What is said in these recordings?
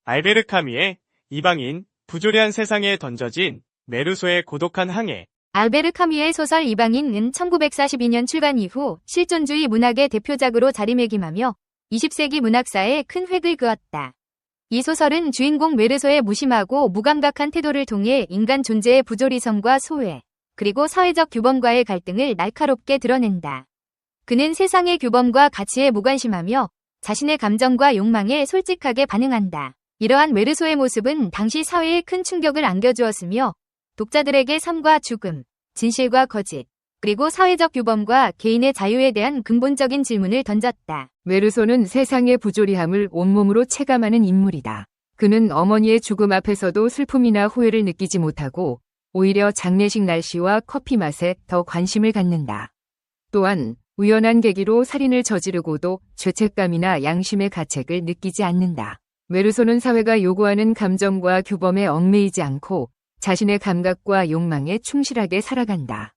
알베르 카뮈의 이방인, 부조리한 세상에 던져진 메르소의 고독한 항해. 알베르 카뮈의 소설 이방인은 1942년 출간 이후 실존주의 문학의 대표작으로 자리매김하며 20세기 문학사에 큰 획을 그었다. 이 소설은 주인공 메르소의 무심하고 무감각한 태도를 통해 인간 존재의 부조리성과 소외, 그리고 사회적 규범과의 갈등을 날카롭게 드러낸다. 그는 세상의 규범과 가치에 무관심하며 자신의 감정과 욕망에 솔직하게 반응한다. 이러한 메르소의 모습은 당시 사회에 큰 충격을 안겨주었으며 독자들에게 삶과 죽음, 진실과 거짓, 그리고 사회적 규범과 개인의 자유에 대한 근본적인 질문을 던졌다. 메르소는 세상의 부조리함을 온몸으로 체감하는 인물이다. 그는 어머니의 죽음 앞에서도 슬픔이나 후회를 느끼지 못하고 오히려 장례식 날씨와 커피 맛에 더 관심을 갖는다. 또한 우연한 계기로 살인을 저지르고도 죄책감이나 양심의 가책을 느끼지 않는다. 메르소는 사회가 요구하는 감정과 규범에 얽매이지 않고 자신의 감각과 욕망에 충실하게 살아간다.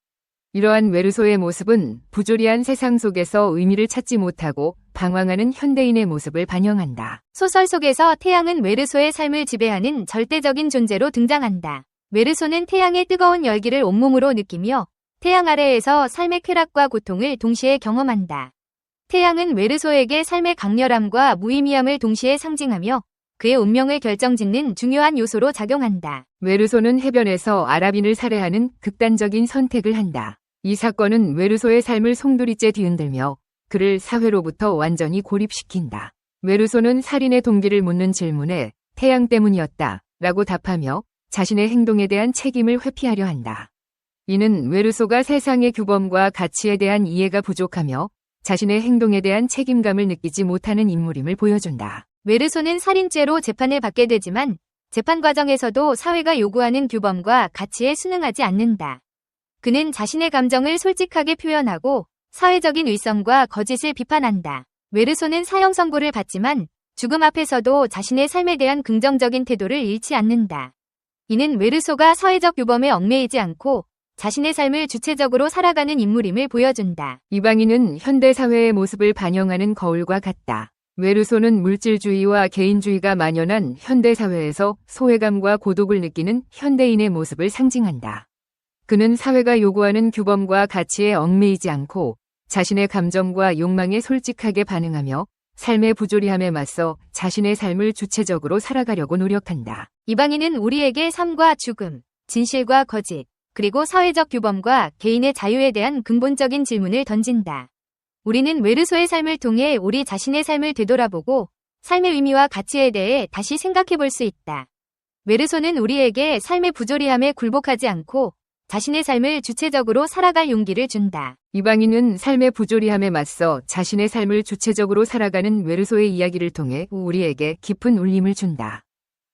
이러한 메르소의 모습은 부조리한 세상 속에서 의미를 찾지 못하고 방황하는 현대인의 모습을 반영한다. 소설 속에서 태양은 메르소의 삶을 지배하는 절대적인 존재로 등장한다. 메르소는 태양의 뜨거운 열기를 온몸으로 느끼며 태양 아래에서 삶의 쾌락과 고통을 동시에 경험한다. 태양은 메르소에게 삶의 강렬함과 무의미함을 동시에 상징하며 그의 운명을 결정짓는 중요한 요소로 작용한다. 메르소는 해변에서 아랍인을 살해하는 극단적인 선택을 한다. 이 사건은 메르소의 삶을 송두리째 뒤흔들며 그를 사회로부터 완전히 고립시킨다. 메르소는 살인의 동기를 묻는 질문에 태양 때문이었다 라고 답하며 자신의 행동에 대한 책임을 회피하려 한다. 이는 메르소가 세상의 규범과 가치에 대한 이해가 부족하며 자신의 행동에 대한 책임감을 느끼지 못하는 인물임을 보여준다. 메르소는 살인죄로 재판을 받게 되지만 재판 과정에서도 사회가 요구하는 규범과 가치에 순응하지 않는다. 그는 자신의 감정을 솔직하게 표현하고 사회적인 의성과 거짓을 비판한다. 메르소는 사형 선고를 받지만 죽음 앞에서도 자신의 삶에 대한 긍정적인 태도를 잃지 않는다. 이는 메르소가 사회적 규범에 얽매이지 않고 자신의 삶을 주체적으로 살아가는 인물임을 보여준다. 이방인은 현대 사회의 모습을 반영하는 거울과 같다. 메르소는 물질주의와 개인주의가 만연한 현대 사회에서 소외감과 고독을 느끼는 현대인의 모습을 상징한다. 그는 사회가 요구하는 규범과 가치에 얽매이지 않고 자신의 감정과 욕망에 솔직하게 반응하며 삶의 부조리함에 맞서 자신의 삶을 주체적으로 살아가려고 노력한다. 이방인은 우리에게 삶과 죽음, 진실과 거짓, 그리고 사회적 규범과 개인의 자유에 대한 근본적인 질문을 던진다. 우리는 메르소의 삶을 통해 우리 자신의 삶을 되돌아보고 삶의 의미와 가치에 대해 다시 생각해 볼 수 있다. 메르소는 우리에게 삶의 부조리함에 굴복하지 않고 자신의 삶을 주체적으로 살아갈 용기를 준다. 이방인은 삶의 부조리함에 맞서 자신의 삶을 주체적으로 살아가는 메르소의 이야기를 통해 우리에게 깊은 울림을 준다.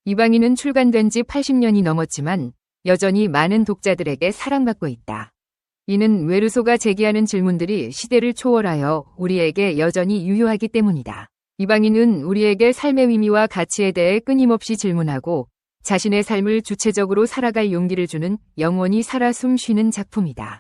이방인은 출간된 지 80년이 넘었지만 여전히 많은 독자들에게 사랑받고 있다. 이는 메르소가 제기하는 질문들이 시대를 초월하여 우리에게 여전히 유효하기 때문이다. 이방인은 우리에게 삶의 의미와 가치에 대해 끊임없이 질문하고 자신의 삶을 주체적으로 살아갈 용기를 주는 영원히 살아 숨쉬는 작품이다.